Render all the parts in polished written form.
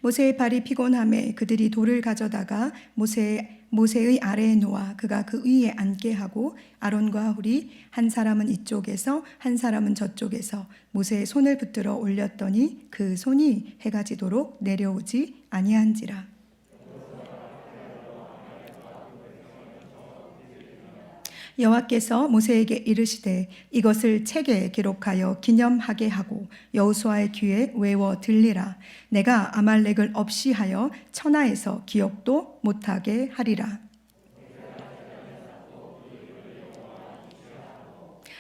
모세의 발이 피곤함에 그들이 돌을 가져다가 모세의 아래에 놓아 그가 그 위에 앉게 하고 아론과 훌이 한 사람은 이쪽에서 한 사람은 저쪽에서 모세의 손을 붙들어 올렸더니 그 손이 해가 지도록 내려오지 아니한지라. 여호와께서 모세에게 이르시되 이것을 책에 기록하여 기념하게 하고 여호수아의 귀에 외워 들리라. 내가 아말렉을 없이 하여 천하에서 기억도 못하게 하리라.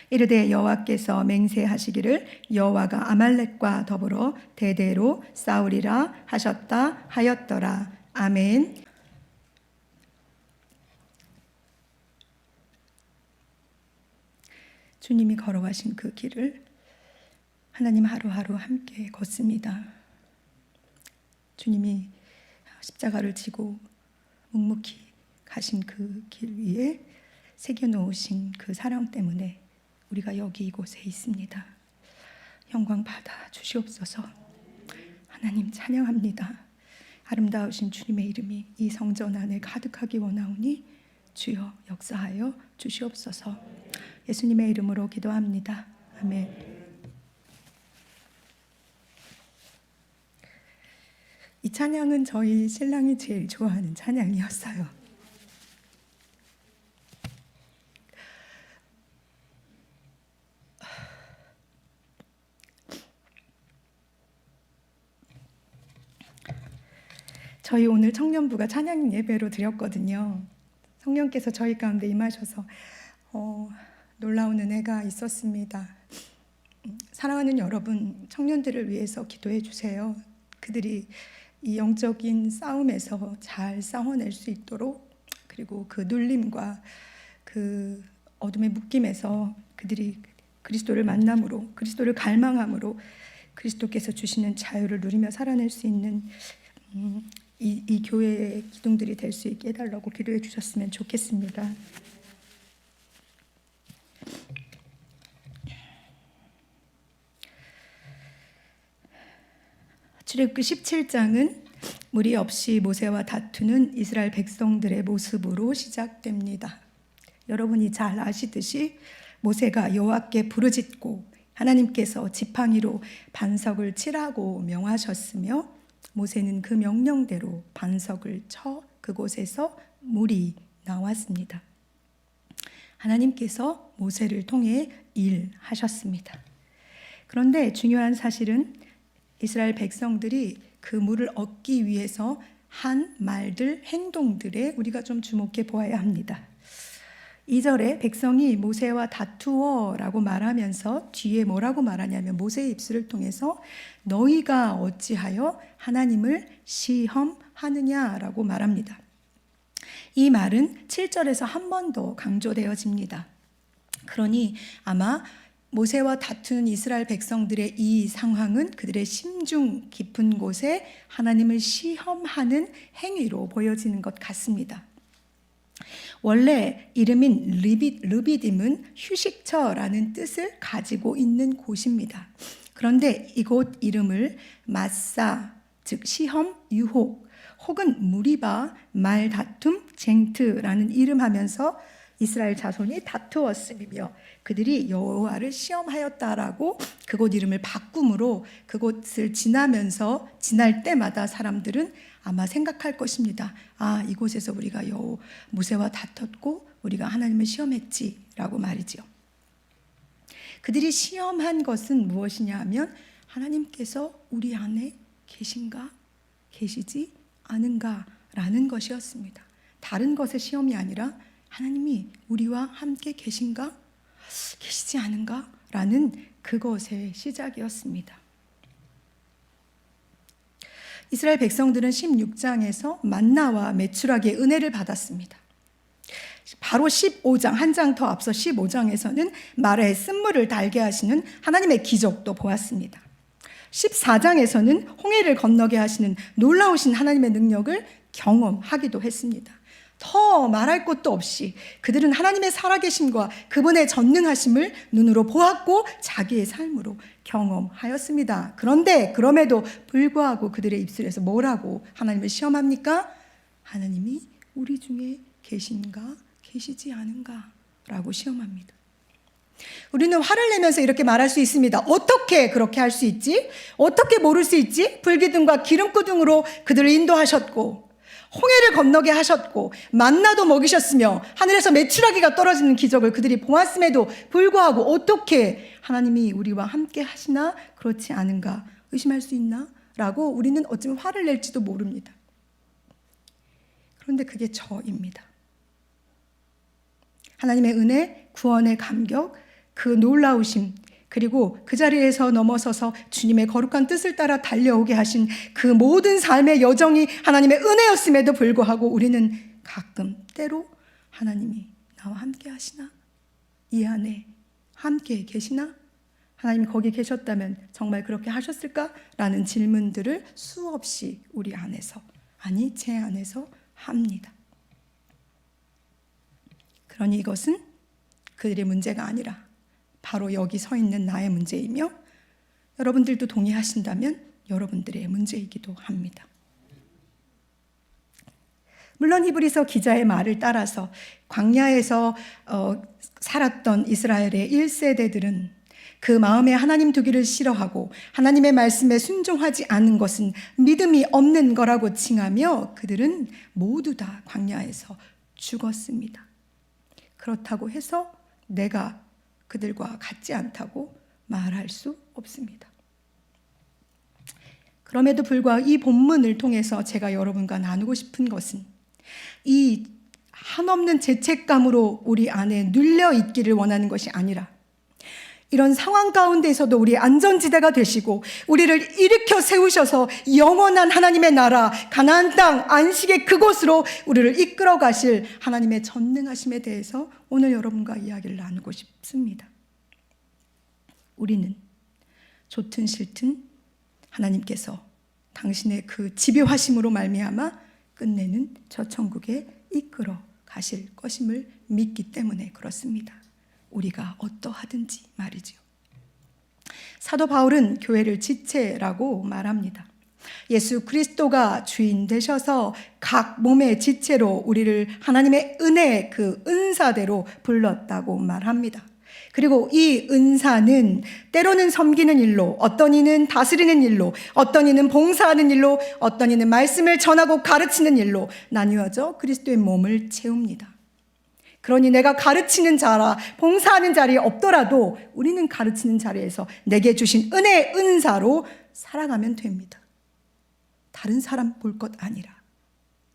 이르되 여호와께서 맹세하시기를 여호와가 아말렉과 더불어 대대로 싸우리라 하셨다 하였더라. 아멘. 주님이 걸어가신 그 길을 하나님 하루하루 함께 걷습니다. 주님이 십자가를 지고 묵묵히 가신 그 길 위에 새겨놓으신 그 사랑 때문에 우리가 여기 이곳에 있습니다. 영광 받아 주시옵소서. 하나님 찬양합니다. 아름다우신 주님의 이름이 이 성전 안에 가득하기 원하오니 주여 역사하여 주시옵소서. 예수님의 이름으로 기도합니다. 아멘. 이 찬양은 저희 신랑이 제일 좋아하는 찬양이었어요. 저희 오늘 청년부가 찬양 예배로 드렸거든요. 성령께서 저희 가운데 임하셔서 놀라운 은혜가 있었습니다. 사랑하는 여러분, 청년들을 위해서 기도해 주세요. 그들이 이 영적인 싸움에서 잘 싸워낼 수 있도록, 그리고 그 눌림과 그 어둠의 묶임에서 그들이 그리스도를 만남으로, 그리스도를 갈망함으로 그리스도께서 주시는 자유를 누리며 살아낼 수 있는 이 교회의 기둥들이 될 수 있게 해달라고 기도해 주셨으면 좋겠습니다. 출애굽기 17장은 무리 없이 모세와 다투는 이스라엘 백성들의 모습으로 시작됩니다. 여러분이 잘 아시듯이 모세가 여호와께 부르짖고 하나님께서 지팡이로 반석을 치라고 명하셨으며 모세는 그 명령대로 반석을 쳐 그곳에서 물이 나왔습니다. 하나님께서 모세를 통해 일하셨습니다. 그런데 중요한 사실은 이스라엘 백성들이 그 물을 얻기 위해서 한 말들, 행동들에 우리가 좀 주목해 보아야 합니다. 2절에 백성이 모세와 다투어라고 말하면서 뒤에 뭐라고 말하냐면 모세의 입술을 통해서 너희가 어찌하여 하나님을 시험하느냐라고 말합니다. 이 말은 7절에서 한 번 더 강조되어집니다. 그러니 아마 모세와 다투는 이스라엘 백성들의 이 상황은 그들의 심중 깊은 곳에 하나님을 시험하는 행위로 보여지는 것 같습니다. 원래 이름인 르비딤은 휴식처라는 뜻을 가지고 있는 곳입니다. 그런데 이곳 이름을 마사, 즉 시험, 유혹, 혹은 무리바, 말다툼, 쟁트라는 이름하면서 이스라엘 자손이 다투었으며 그들이 여호와를 시험하였다라고 그곳 이름을 바꿈으로 그곳을 지날 때마다 사람들은 아마 생각할 것입니다. 아, 이곳에서 우리가 모세와 다퉜고 우리가 하나님을 시험했지라고 말이죠. 그들이 시험한 것은 무엇이냐 하면 하나님께서 우리 안에 계신가, 계시지 않은가 라는 것이었습니다. 다른 것의 시험이 아니라 하나님이 우리와 함께 계신가, 계시지 않은가 라는 그것의 시작이었습니다. 이스라엘 백성들은 16장에서 만나와 메추라기의 은혜를 받았습니다. 바로 15장, 한 장 더 앞서 15장에서는 말에 쓴물을 달게 하시는 하나님의 기적도 보았습니다. 14장에서는 홍해를 건너게 하시는 놀라우신 하나님의 능력을 경험하기도 했습니다. 더 말할 것도 없이 그들은 하나님의 살아계심과 그분의 전능하심을 눈으로 보았고 자기의 삶으로 경험하였습니다. 그런데 그럼에도 불구하고 그들의 입술에서 뭐라고 하나님을 시험합니까? 하나님이 우리 중에 계신가 계시지 않은가 라고 시험합니다. 우리는 화를 내면서 이렇게 말할 수 있습니다. 어떻게 그렇게 할 수 있지? 어떻게 모를 수 있지? 불기둥과 기름구둥으로 그들을 인도하셨고 홍해를 건너게 하셨고 만나도 먹이셨으며 하늘에서 메추라기가 떨어지는 기적을 그들이 보았음에도 불구하고 어떻게 하나님이 우리와 함께 하시나 그렇지 않은가 의심할 수 있나? 라고 우리는 어쩌면 화를 낼지도 모릅니다. 그런데 그게 저입니다. 하나님의 은혜, 구원의 감격, 그 놀라우심, 그리고 그 자리에서 넘어서서 주님의 거룩한 뜻을 따라 달려오게 하신 그 모든 삶의 여정이 하나님의 은혜였음에도 불구하고 우리는 가끔 때로 하나님이 나와 함께 하시나? 이 안에 함께 계시나? 하나님이 거기 계셨다면 정말 그렇게 하셨을까? 라는 질문들을 수없이 우리 안에서, 아니 제 안에서 합니다. 그러니 이것은 그들의 문제가 아니라 바로 여기 서 있는 나의 문제이며 여러분들도 동의하신다면 여러분들의 문제이기도 합니다. 물론 히브리서 기자의 말을 따라서 광야에서 살았던 이스라엘의 1세대들은 그 마음에 하나님 두기를 싫어하고 하나님의 말씀에 순종하지 않은 것은 믿음이 없는 거라고 칭하며 그들은 모두 다 광야에서 죽었습니다. 그렇다고 해서 내가 그들과 같지 않다고 말할 수 없습니다. 그럼에도 불구하고 이 본문을 통해서 제가 여러분과 나누고 싶은 것은 이 한없는 죄책감으로 우리 안에 눌려 있기를 원하는 것이 아니라 이런 상황 가운데서도 우리 안전지대가 되시고 우리를 일으켜 세우셔서 영원한 하나님의 나라 가나안 땅 안식의 그곳으로 우리를 이끌어 가실 하나님의 전능하심에 대해서 오늘 여러분과 이야기를 나누고 싶습니다. 우리는 좋든 싫든 하나님께서 당신의 그 집요하심으로 말미암아 끝내는 저 천국에 이끌어 가실 것임을 믿기 때문에 그렇습니다. 우리가 어떠하든지 말이죠. 사도 바울은 교회를 지체라고 말합니다. 예수 그리스도가 주인 되셔서 각 몸의 지체로 우리를 하나님의 은혜의 그 은사대로 불렀다고 말합니다. 그리고 이 은사는 때로는 섬기는 일로, 어떤 이는 다스리는 일로, 어떤 이는 봉사하는 일로, 어떤 이는 말씀을 전하고 가르치는 일로 나뉘어져 그리스도의 몸을 채웁니다. 그러니 내가 가르치는 자라 봉사하는 자리에 없더라도 우리는 가르치는 자리에서 내게 주신 은혜의 은사로 살아가면 됩니다. 다른 사람 볼 것 아니라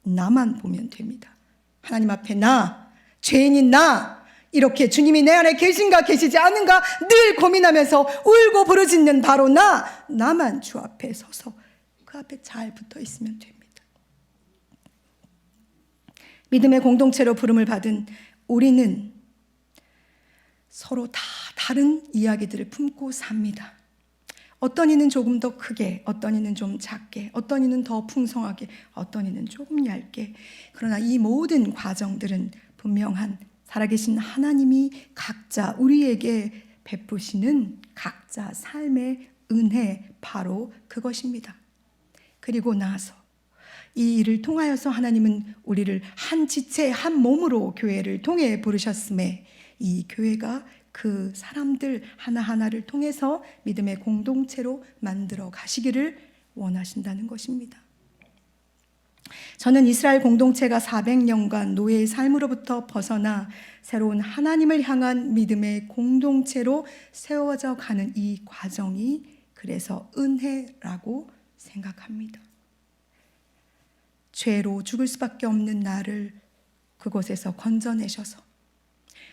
나만 보면 됩니다. 하나님 앞에 나, 죄인인 나, 이렇게 주님이 내 안에 계신가 계시지 않은가 늘 고민하면서 울고 부르짖는 바로 나만 주 앞에 서서 그 앞에 잘 붙어 있으면 됩니다. 믿음의 공동체로 부름을 받은 우리는 서로 다 다른 이야기들을 품고 삽니다. 어떤 이는 조금 더 크게, 어떤 이는 좀 작게, 어떤 이는 더 풍성하게, 어떤 이는 조금 얇게. 그러나 이 모든 과정들은 분명한 살아계신 하나님이 각자 우리에게 베푸시는 각자 삶의 은혜, 바로 그것입니다. 그리고 나서 이 일을 통하여서 하나님은 우리를 한 지체 한 몸으로 교회를 통해 부르셨음에 이 교회가 그 사람들 하나하나를 통해서 믿음의 공동체로 만들어 가시기를 원하신다는 것입니다. 저는 이스라엘 공동체가 400년간 노예의 삶으로부터 벗어나 새로운 하나님을 향한 믿음의 공동체로 세워져 가는 이 과정이 그래서 은혜라고 생각합니다. 죄로 죽을 수밖에 없는 나를 그곳에서 건져내셔서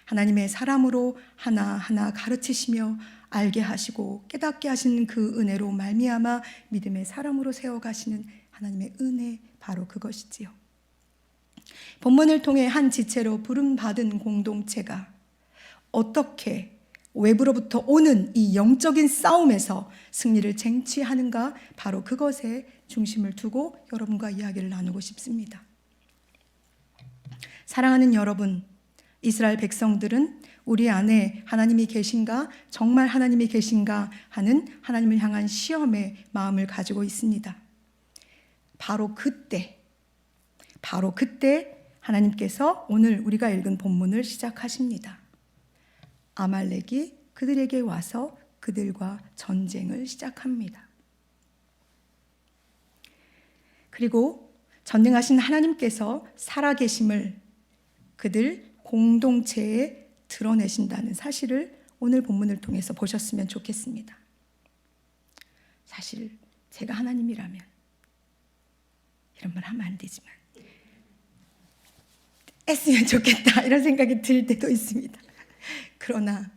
하나님의 사람으로 하나하나 가르치시며 알게 하시고 깨닫게 하시는 그 은혜로 말미암아 믿음의 사람으로 세워가시는 하나님의 은혜, 바로 그것이지요. 본문을 통해 한 지체로 부름받은 공동체가 어떻게 외부로부터 오는 이 영적인 싸움에서 승리를 쟁취하는가, 바로 그것에 중심을 두고 여러분과 이야기를 나누고 싶습니다. 사랑하는 여러분, 이스라엘 백성들은 우리 안에 하나님이 계신가, 정말 하나님이 계신가 하는 하나님을 향한 시험의 마음을 가지고 있습니다. 바로 그때 하나님께서 오늘 우리가 읽은 본문을 시작하십니다. 아말렉이 그들에게 와서 그들과 전쟁을 시작합니다. 그리고 전능하신 하나님께서 살아계심을 그들 공동체에 드러내신다는 사실을 오늘 본문을 통해서 보셨으면 좋겠습니다. 사실 제가 하나님이라면 이런 말 하면 안 되지만 애쓰면 좋겠다 이런 생각이 들 때도 있습니다. 그러나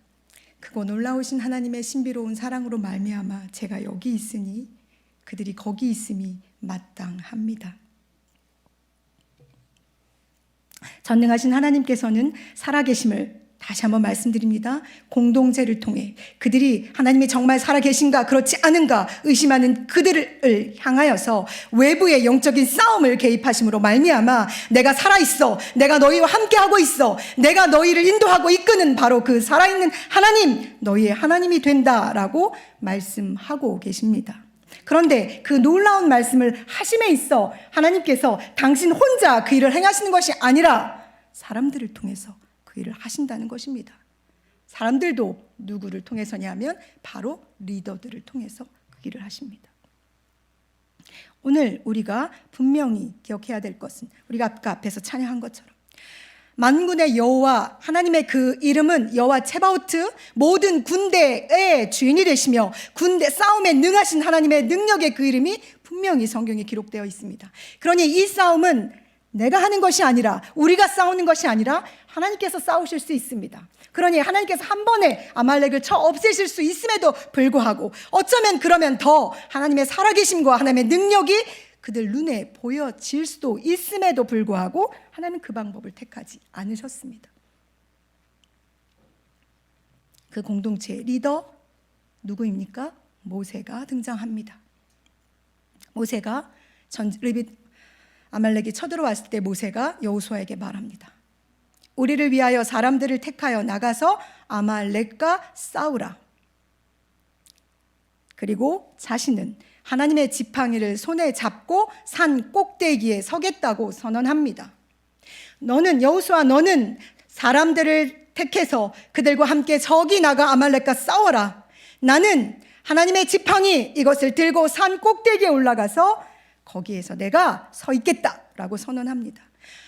크고 놀라우신 하나님의 신비로운 사랑으로 말미암아 제가 여기 있으니 그들이 거기 있음이 마땅합니다. 전능하신 하나님께서는 살아계심을 다시 한번 말씀드립니다. 공동체를 통해 그들이 하나님이 정말 살아계신가 그렇지 않은가 의심하는 그들을 향하여서 외부의 영적인 싸움을 개입하심으로 말미암아 내가 살아있어, 내가 너희와 함께하고 있어, 내가 너희를 인도하고 이끄는 바로 그 살아있는 하나님, 너희의 하나님이 된다라고 말씀하고 계십니다. 그런데 그 놀라운 말씀을 하심에 있어 하나님께서 당신 혼자 그 일을 행하시는 것이 아니라 사람들을 통해서 그 일을 하신다는 것입니다. 사람들도 누구를 통해서냐면 바로 리더들을 통해서 그 일을 하십니다. 오늘 우리가 분명히 기억해야 될 것은 우리가 아까 앞에서 찬양한 것처럼 만군의 여호와 하나님의 그 이름은 여호와 체바오트, 모든 군대의 주인이 되시며 군대 싸움에 능하신 하나님의 능력의 그 이름이 분명히 성경에 기록되어 있습니다. 그러니 이 싸움은 내가 하는 것이 아니라 우리가 싸우는 것이 아니라 하나님께서 싸우실 수 있습니다. 그러니 하나님께서 한 번에 아말렉을 쳐 없애실 수 있음에도 불구하고 어쩌면 그러면 더 하나님의 살아계심과 하나님의 능력이 그들 눈에 보여질 수도 있음에도 불구하고 하나님은 그 방법을 택하지 않으셨습니다. 그 공동체의 리더 누구입니까? 모세가 등장합니다. 모세가 아말렉이 쳐들어왔을 때 모세가 여호수아에게 말합니다. 우리를 위하여 사람들을 택하여 나가서 아말렉과 싸우라. 그리고 자신은 하나님의 지팡이를 손에 잡고 산 꼭대기에 서겠다고 선언합니다. 여호수아 너는 사람들을 택해서 그들과 함께 저기 나가 아말렉과 싸워라. 나는 하나님의 지팡이 이것을 들고 산 꼭대기에 올라가서 거기에서 내가 서 있겠다라고 선언합니다.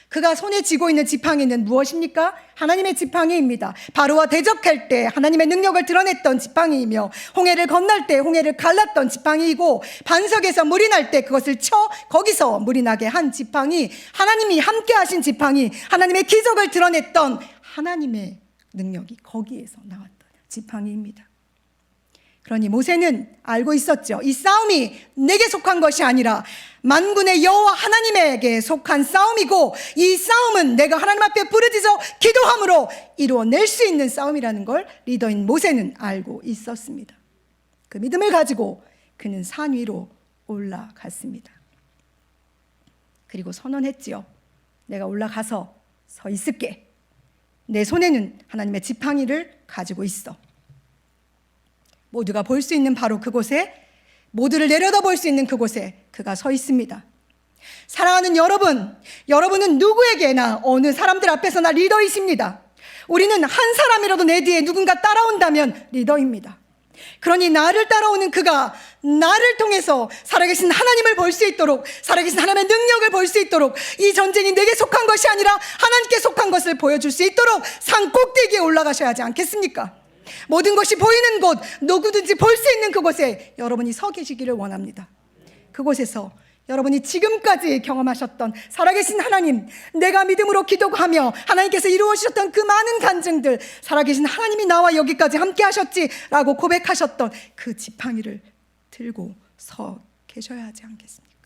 그가 손에 쥐고 있는 지팡이는 무엇입니까? 하나님의 지팡이입니다. 바로와 대적할 때 하나님의 능력을 드러냈던 지팡이이며 홍해를 건널 때 홍해를 갈랐던 지팡이이고 반석에서 물이 날 때 그것을 쳐 거기서 물이 나게 한 지팡이, 하나님이 함께 하신 지팡이, 하나님의 기적을 드러냈던 하나님의 능력이 거기에서 나왔던 지팡이입니다. 그러니 모세는 알고 있었죠. 이 싸움이 내게 속한 것이 아니라 만군의 여호와 하나님에게 속한 싸움이고 이 싸움은 내가 하나님 앞에 부르짖어 기도함으로 이루어낼 수 있는 싸움이라는 걸 리더인 모세는 알고 있었습니다. 그 믿음을 가지고 그는 산 위로 올라갔습니다. 그리고 선언했지요. 내가 올라가서 서 있을게. 내 손에는 하나님의 지팡이를 가지고 있어. 모두가 볼 수 있는 바로 그곳에, 모두를 내려다볼 수 있는 그곳에 그가 서 있습니다. 사랑하는 여러분, 여러분은 누구에게나 어느 사람들 앞에서나 리더이십니다. 우리는 한 사람이라도 내 뒤에 누군가 따라온다면 리더입니다. 그러니 나를 따라오는 그가 나를 통해서 살아계신 하나님을 볼 수 있도록, 살아계신 하나님의 능력을 볼 수 있도록, 이 전쟁이 내게 속한 것이 아니라 하나님께 속한 것을 보여줄 수 있도록 산 꼭대기에 올라가셔야 하지 않겠습니까? 모든 것이 보이는 곳, 누구든지 볼 수 있는 그곳에 여러분이 서 계시기를 원합니다. 그곳에서 여러분이 지금까지 경험하셨던 살아계신 하나님, 내가 믿음으로 기도하며 하나님께서 이루어주셨던 그 많은 간증들, 살아계신 하나님이 나와 여기까지 함께 하셨지라고 고백하셨던 그 지팡이를 들고 서 계셔야 하지 않겠습니까?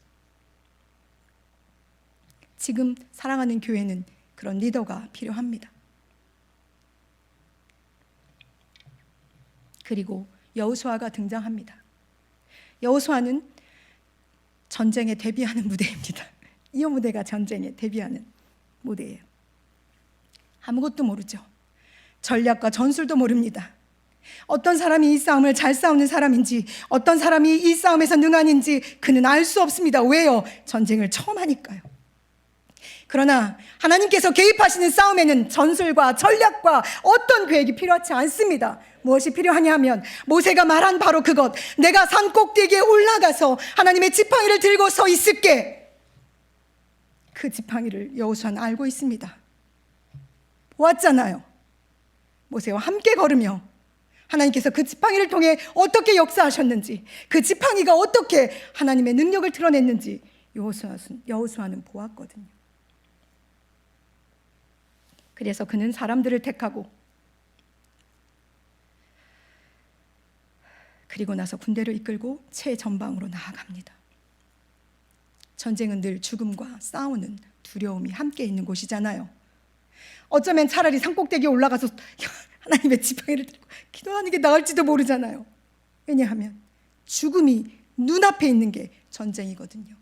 지금 사랑하는 교회는 그런 리더가 필요합니다. 그리고 여호수아가 등장합니다. 여호수아는 전쟁에 대비하는 무대입니다. 이 무대가 전쟁에 대비하는 무대예요. 아무것도 모르죠. 전략과 전술도 모릅니다. 어떤 사람이 이 싸움을 잘 싸우는 사람인지, 어떤 사람이 이 싸움에서 능한인지 그는 알 수 없습니다. 왜요? 전쟁을 처음 하니까요. 그러나 하나님께서 개입하시는 싸움에는 전술과 전략과 어떤 계획이 필요하지 않습니다. 무엇이 필요하냐 하면 모세가 말한 바로 그것, 내가 산 꼭대기에 올라가서 하나님의 지팡이를 들고 서 있을게. 그 지팡이를 여호수아는 알고 있습니다. 보았잖아요. 모세와 함께 걸으며 하나님께서 그 지팡이를 통해 어떻게 역사하셨는지, 그 지팡이가 어떻게 하나님의 능력을 드러냈는지 여호수아는 보았거든요. 그래서 그는 사람들을 택하고 그리고 나서 군대를 이끌고 최전방으로 나아갑니다. 전쟁은 늘 죽음과 싸우는 두려움이 함께 있는 곳이잖아요. 어쩌면 차라리 산꼭대기에 올라가서 하나님의 지팡이를 들고 기도하는 게 나을지도 모르잖아요. 왜냐하면 죽음이 눈앞에 있는 게 전쟁이거든요.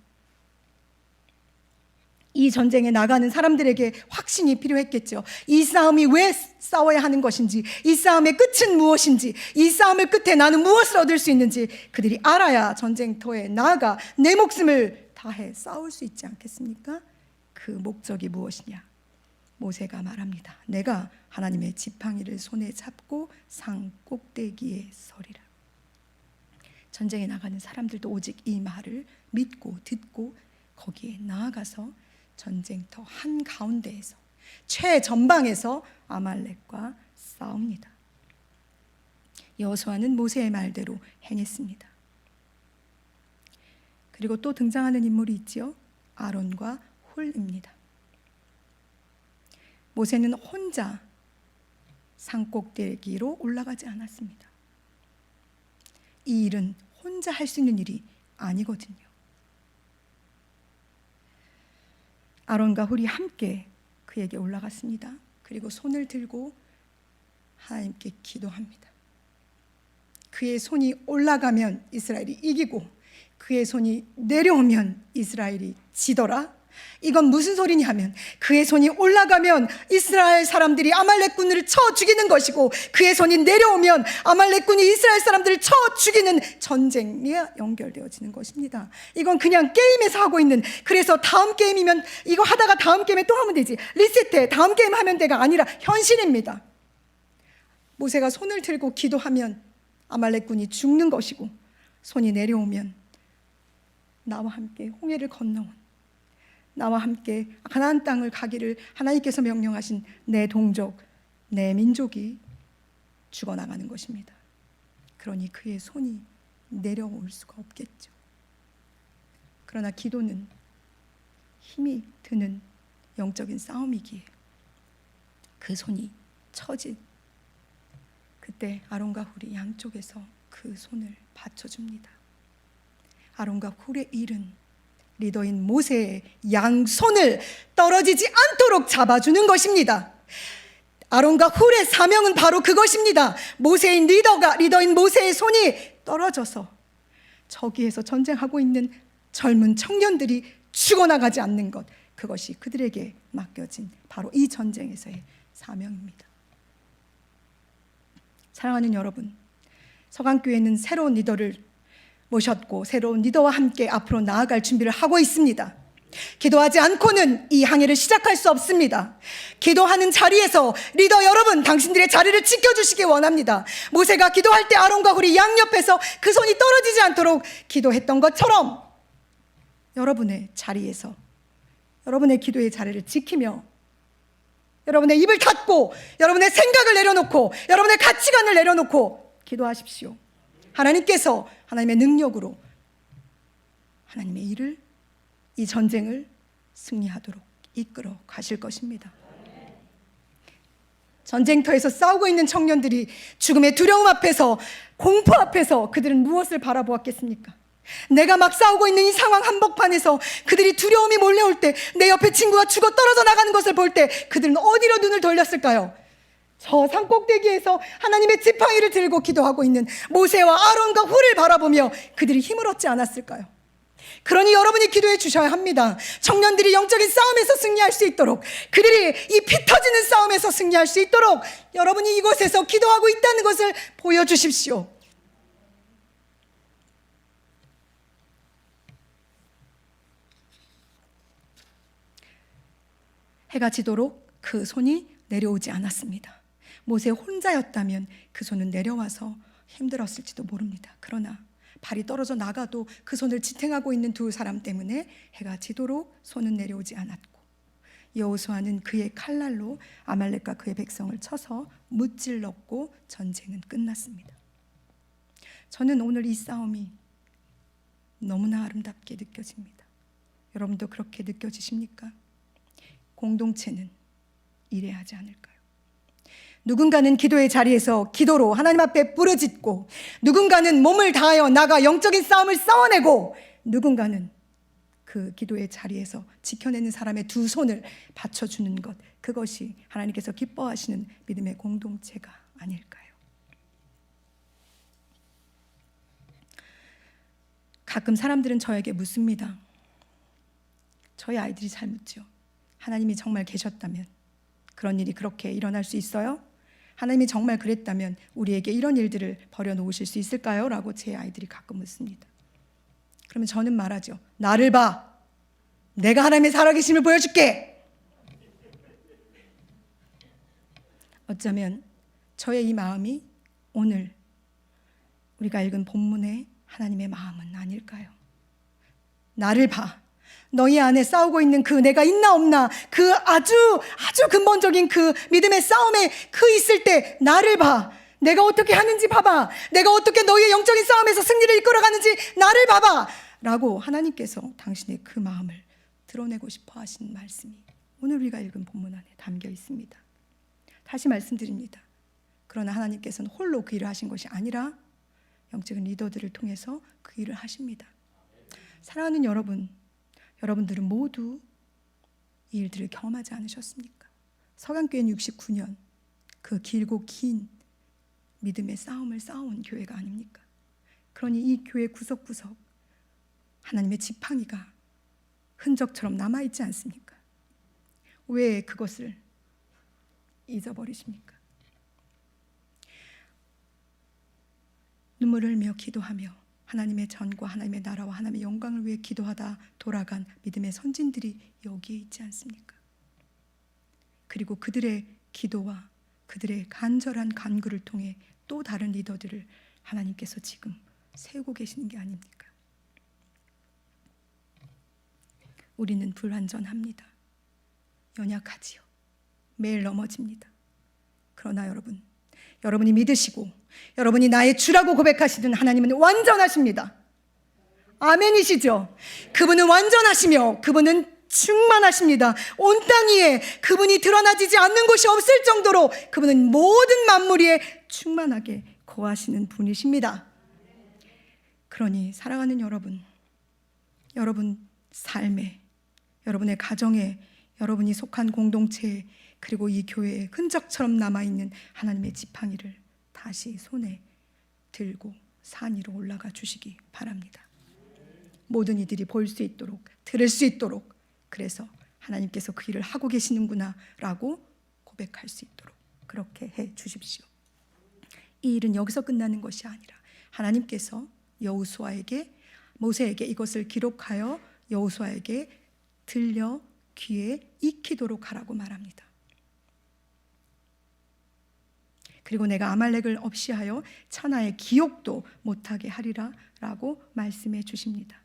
이 전쟁에 나가는 사람들에게 확신이 필요했겠죠. 이 싸움이 왜 싸워야 하는 것인지, 이 싸움의 끝은 무엇인지, 이 싸움을 끝에 나는 무엇을 얻을 수 있는지 그들이 알아야 전쟁터에 나아가 내 목숨을 다해 싸울 수 있지 않겠습니까? 그 목적이 무엇이냐? 모세가 말합니다. 내가 하나님의 지팡이를 손에 잡고 산 꼭대기에 서리라. 전쟁에 나가는 사람들도 오직 이 말을 믿고 듣고 거기에 나아가서 전쟁터 한가운데에서 최전방에서 아말렉과 싸웁니다. 여호수아는 모세의 말대로 행했습니다. 그리고 또 등장하는 인물이 있지요. 아론과 훌입니다. 모세는 혼자 산꼭대기로 올라가지 않았습니다. 이 일은 혼자 할 수 있는 일이 아니거든요. 아론과 훌이 함께 그에게 올라갔습니다. 그리고 손을 들고 하나님께 기도합니다. 그의 손이 올라가면 이스라엘이 이기고 그의 손이 내려오면 이스라엘이 지더라. 이건 무슨 소리냐 하면 그의 손이 올라가면 이스라엘 사람들이 아말렉군을 쳐 죽이는 것이고 그의 손이 내려오면 아말렉군이 이스라엘 사람들을 쳐 죽이는 전쟁에 연결되어지는 것입니다. 이건 그냥 게임에서 하고 있는, 그래서 다음 게임이면 이거 하다가 다음 게임에 또 하면 되지, 리셋해 다음 게임 하면 돼가 아니라 현실입니다. 모세가 손을 들고 기도하면 아말렉군이 죽는 것이고 손이 내려오면 나와 함께 홍해를 건너온, 나와 함께 가나안 땅을 가기를 하나님께서 명령하신 내 동족, 내 민족이 죽어나가는 것입니다. 그러니 그의 손이 내려올 수가 없겠죠. 그러나 기도는 힘이 드는 영적인 싸움이기에 그 손이 처진 그때 아론과 훌이 양쪽에서 그 손을 받쳐줍니다. 아론과 훌의 일은 리더인 모세의 양손을 떨어지지 않도록 잡아주는 것입니다. 아론과 훌의 사명은 바로 그것입니다. 리더인 모세의 손이 떨어져서 저기에서 전쟁하고 있는 젊은 청년들이 죽어나가지 않는 것, 그것이 그들에게 맡겨진 바로 이 전쟁에서의 사명입니다. 사랑하는 여러분, 서강교회는 새로운 리더를 모셨고 새로운 리더와 함께 앞으로 나아갈 준비를 하고 있습니다. 기도하지 않고는 이 항해를 시작할 수 없습니다. 기도하는 자리에서 리더 여러분, 당신들의 자리를 지켜주시기 원합니다. 모세가 기도할 때 아론과 훌이 양옆에서 그 손이 떨어지지 않도록 기도했던 것처럼 여러분의 자리에서 여러분의 기도의 자리를 지키며 여러분의 입을 닫고 여러분의 생각을 내려놓고 여러분의 가치관을 내려놓고 기도하십시오. 하나님께서 하나님의 능력으로 하나님의 일을, 이 전쟁을 승리하도록 이끌어 가실 것입니다. 전쟁터에서 싸우고 있는 청년들이 죽음의 두려움 앞에서, 공포 앞에서 그들은 무엇을 바라보았겠습니까? 내가 막 싸우고 있는 이 상황 한복판에서 그들이 두려움이 몰려올 때, 내 옆에 친구가 죽어 떨어져 나가는 것을 볼 때 그들은 어디로 눈을 돌렸을까요? 저 산꼭대기에서 하나님의 지팡이를 들고 기도하고 있는 모세와 아론과 훌을 바라보며 그들이 힘을 얻지 않았을까요? 그러니 여러분이 기도해 주셔야 합니다. 청년들이 영적인 싸움에서 승리할 수 있도록, 그들이 이 피 터지는 싸움에서 승리할 수 있도록 여러분이 이곳에서 기도하고 있다는 것을 보여주십시오. 해가 지도록 그 손이 내려오지 않았습니다. 모세 혼자였다면 그 손은 내려와서 힘들었을지도 모릅니다. 그러나 발이 떨어져 나가도 그 손을 지탱하고 있는 두 사람 때문에 해가 지도록 손은 내려오지 않았고, 여호수아는 그의 칼날로 아말렉과 그의 백성을 쳐서 무찔렀고 전쟁은 끝났습니다. 저는 오늘 이 싸움이 너무나 아름답게 느껴집니다. 여러분도 그렇게 느껴지십니까? 공동체는 이래야 하지 않을까요? 누군가는 기도의 자리에서 기도로 하나님 앞에 부르짖고, 누군가는 몸을 다하여 나가 영적인 싸움을 싸워내고, 누군가는 그 기도의 자리에서 지켜내는 사람의 두 손을 받쳐주는 것, 그것이 하나님께서 기뻐하시는 믿음의 공동체가 아닐까요? 가끔 사람들은 저에게 묻습니다. 저희 아이들이 잘 묻죠. 하나님이 정말 계셨다면 그런 일이 그렇게 일어날 수 있어요? 하나님이 정말 그랬다면 우리에게 이런 일들을 벌여놓으실 수 있을까요? 라고 제 아이들이 가끔 묻습니다. 그러면 저는 말하죠. 나를 봐. 내가 하나님의 살아계심을 보여줄게. 어쩌면 저의 이 마음이 오늘 우리가 읽은 본문의 하나님의 마음은 아닐까요? 나를 봐. 너희 안에 싸우고 있는 그 내가 있나 없나, 그 아주 근본적인 그 믿음의 싸움에 그 있을 때 나를 봐. 내가 어떻게 하는지 봐봐. 내가 어떻게 너희의 영적인 싸움에서 승리를 이끌어가는지 나를 봐봐. 라고 하나님께서 당신의 그 마음을 드러내고 싶어 하신 말씀이 오늘 우리가 읽은 본문 안에 담겨 있습니다. 다시 말씀드립니다. 그러나 하나님께서는 홀로 그 일을 하신 것이 아니라 영적인 리더들을 통해서 그 일을 하십니다. 사랑하는 여러분, 여러분들은 모두 이 일들을 경험하지 않으셨습니까? 서강교회는 69년 그 길고 긴 믿음의 싸움을 싸운 교회가 아닙니까? 그러니 이 교회 구석구석 하나님의 지팡이가 흔적처럼 남아있지 않습니까? 왜 그것을 잊어버리십니까? 눈물을 흘며 기도하며 하나님의 전과 하나님의 나라와 하나님의 영광을 위해 기도하다 돌아간 믿음의 선진들이 여기에 있지 않습니까? 그리고 그들의 기도와 그들의 간절한 간구를 통해 또 다른 리더들을 하나님께서 지금 세우고 계시는 게 아닙니까? 우리는 불완전합니다. 연약하지요. 매일 넘어집니다. 그러나 여러분이 믿으시고 여러분이 나의 주라고 고백하시는 하나님은 완전하십니다. 아멘이시죠? 그분은 완전하시며 그분은 충만하십니다. 온 땅 위에 그분이 드러나지지 않는 곳이 없을 정도로 그분은 모든 만물 위에 충만하게 거하시는 분이십니다. 그러니 사랑하는 여러분 삶에, 여러분의 가정에, 여러분이 속한 공동체에, 그리고 이 교회에 흔적처럼 남아있는 하나님의 지팡이를 다시 손에 들고 산 위로 올라가 주시기 바랍니다. 모든 이들이 볼 수 있도록, 들을 수 있도록, 그래서 하나님께서 그 일을 하고 계시는구나 라고 고백할 수 있도록 그렇게 해 주십시오. 이 일은 여기서 끝나는 것이 아니라 하나님께서 모세에게 이것을 기록하여 여호수아에게 들려 귀에 익히도록 하라고 말합니다. 그리고 내가 아말렉을 없이 하여 천하의 기옥도 못하게 하리라 라고 말씀해 주십니다.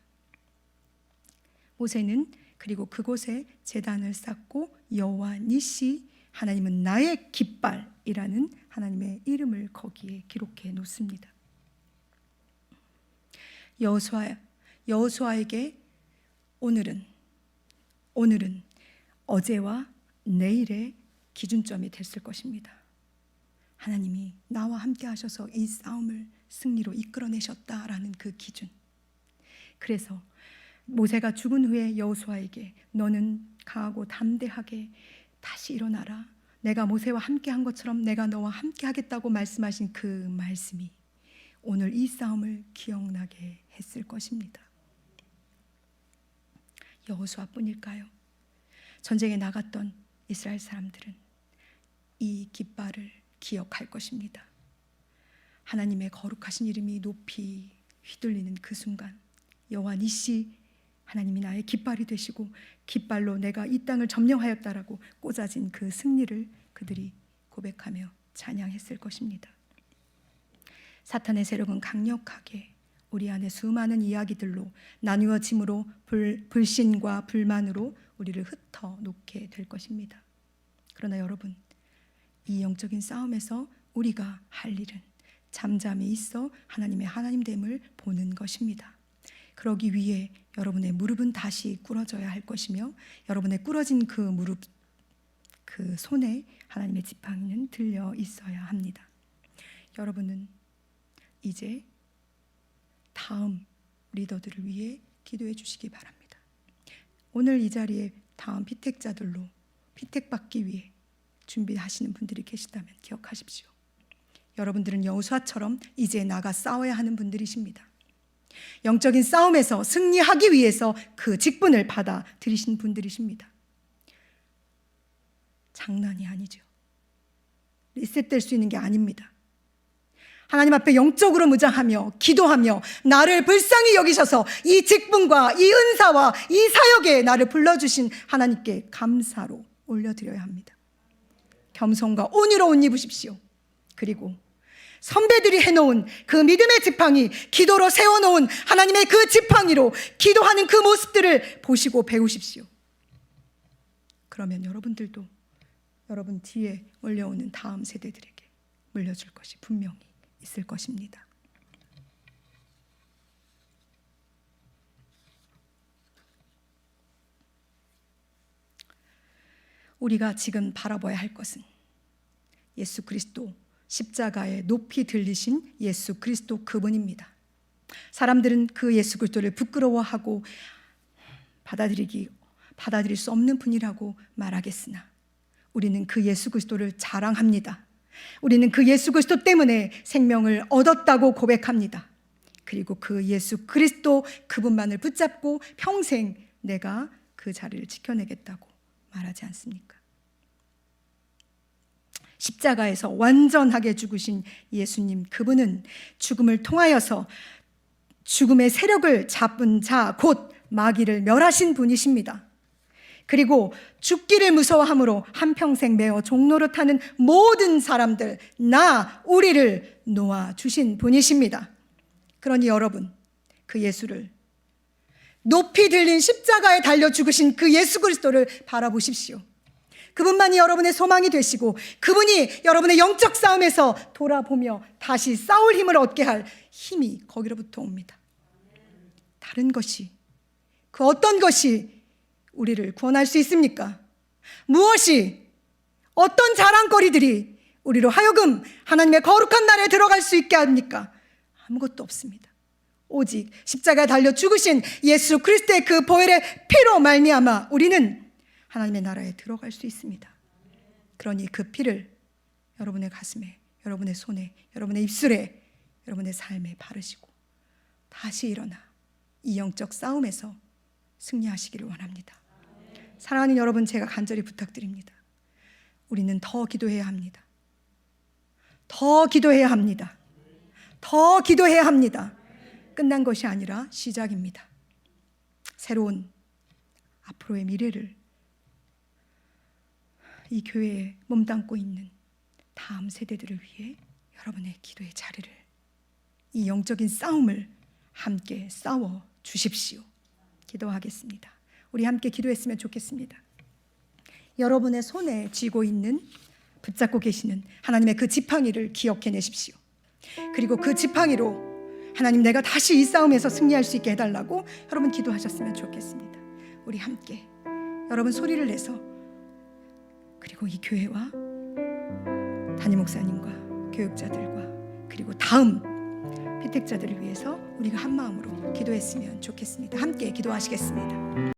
모세는 그리고 그곳에 제단을 쌓고 여호와 니시, 하나님은 나의 깃발이라는 하나님의 이름을 거기에 기록해 놓습니다. 여호수아에게 오늘은 어제와 내일의 기준점이 됐을 것입니다. 하나님이 나와 함께 하셔서 이 싸움을 승리로 이끌어내셨다라는 그 기준. 그래서 모세가 죽은 후에 여호수아에게 너는 강하고 담대하게 다시 일어나라. 내가 모세와 함께 한 것처럼 내가 너와 함께 하겠다고 말씀하신 그 말씀이 오늘 이 싸움을 기억나게 했을 것입니다. 여호수아뿐일까요? 전쟁에 나갔던 이스라엘 사람들은 이 깃발을 기억할 것입니다. 하나님의 거룩하신 이름이 높이 휘둘리는 그 순간, 여호와 니시, 하나님이 나의 깃발이 되시고 깃발로 내가 이 땅을 점령하였다라고 꽂아진 그 승리를 그들이 고백하며 찬양했을 것입니다. 사탄의 세력은 강력하게 우리 안에 수많은 이야기들로 나뉘어짐으로 불신과 불만으로 우리를 흩어놓게 될 것입니다. 그러나 여러분, 이 영적인 싸움에서 우리가 할 일은 잠잠히 있어 하나님의 하나님됨을 보는 것입니다. 그러기 위해 여러분의 무릎은 다시 꿇어져야 할 것이며, 여러분의 꿇어진 그 무릎, 그 손에 하나님의 지팡이는 들려 있어야 합니다. 여러분은 이제 다음 리더들을 위해 기도해 주시기 바랍니다. 오늘 이 자리에 다음 피택자들로 피택받기 위해 준비하시는 분들이 계시다면 기억하십시오. 여러분들은 여호수아처럼 이제 나가 싸워야 하는 분들이십니다. 영적인 싸움에서 승리하기 위해서 그 직분을 받아들이신 분들이십니다. 장난이 아니죠. 리셋될 수 있는 게 아닙니다. 하나님 앞에 영적으로 무장하며 기도하며 나를 불쌍히 여기셔서 이 직분과 이 은사와 이 사역에 나를 불러주신 하나님께 감사로 올려드려야 합니다. 겸손과 온유로 옷 입으십시오. 그리고 선배들이 해놓은 그 믿음의 지팡이, 기도로 세워놓은 하나님의 그 지팡이로 기도하는 그 모습들을 보시고 배우십시오. 그러면 여러분들도 여러분 뒤에 올려오는 다음 세대들에게 물려줄 것이 분명히 있을 것입니다. 우리가 지금 바라봐야 할 것은 예수 그리스도, 십자가에 높이 들리신 예수 그리스도 그분입니다. 사람들은 그 예수 그리스도를 부끄러워하고 받아들일 수 없는 분이라고 말하겠으나 우리는 그 예수 그리스도를 자랑합니다. 우리는 그 예수 그리스도 때문에 생명을 얻었다고 고백합니다. 그리고 그 예수 그리스도 그분만을 붙잡고 평생 내가 그 자리를 지켜내겠다고 말하지 않습니까? 십자가에서 완전하게 죽으신 예수님, 그분은 죽음을 통하여서 죽음의 세력을 잡은 자, 곧 마귀를 멸하신 분이십니다. 그리고 죽기를 무서워함으로 한평생 매어 종노릇하는 모든 사람들, 우리를 놓아주신 분이십니다. 그러니 여러분, 그 예수를, 높이 들린 십자가에 달려 죽으신 그 예수 그리스도를 바라보십시오. 그분만이 여러분의 소망이 되시고 그분이 여러분의 영적 싸움에서 돌아보며 다시 싸울 힘을 얻게 할 힘이 거기로부터 옵니다. 다른 것이, 그 어떤 것이 우리를 구원할 수 있습니까? 무엇이, 어떤 자랑거리들이 우리로 하여금 하나님의 거룩한 나라에 들어갈 수 있게 합니까? 아무것도 없습니다. 오직 십자가에 달려 죽으신 예수 그리스도의 그 보혈의 피로 말미암아 우리는 하나님의 나라에 들어갈 수 있습니다. 그러니 그 피를 여러분의 가슴에, 여러분의 손에, 여러분의 입술에, 여러분의 삶에 바르시고 다시 일어나 이 영적 싸움에서 승리하시기를 원합니다. 사랑하는 여러분, 제가 간절히 부탁드립니다. 우리는 더 기도해야 합니다. 더 기도해야 합니다. 더 기도해야 합니다. 끝난 것이 아니라 시작입니다. 새로운 앞으로의 미래를 이 교회에 몸담고 있는 다음 세대들을 위해 여러분의 기도의 자리를, 이 영적인 싸움을 함께 싸워 주십시오. 기도하겠습니다. 우리 함께 기도했으면 좋겠습니다. 여러분의 손에 쥐고 있는, 붙잡고 계시는 하나님의 그 지팡이를 기억해내십시오. 그리고 그 지팡이로 하나님, 내가 다시 이 싸움에서 승리할 수 있게 해달라고 여러분 기도하셨으면 좋겠습니다. 우리 함께 여러분 소리를 내서, 그리고 이 교회와 담임 목사님과 교육자들과 그리고 다음 피택자들을 위해서 우리가 한 마음으로 기도했으면 좋겠습니다. 함께 기도하시겠습니다.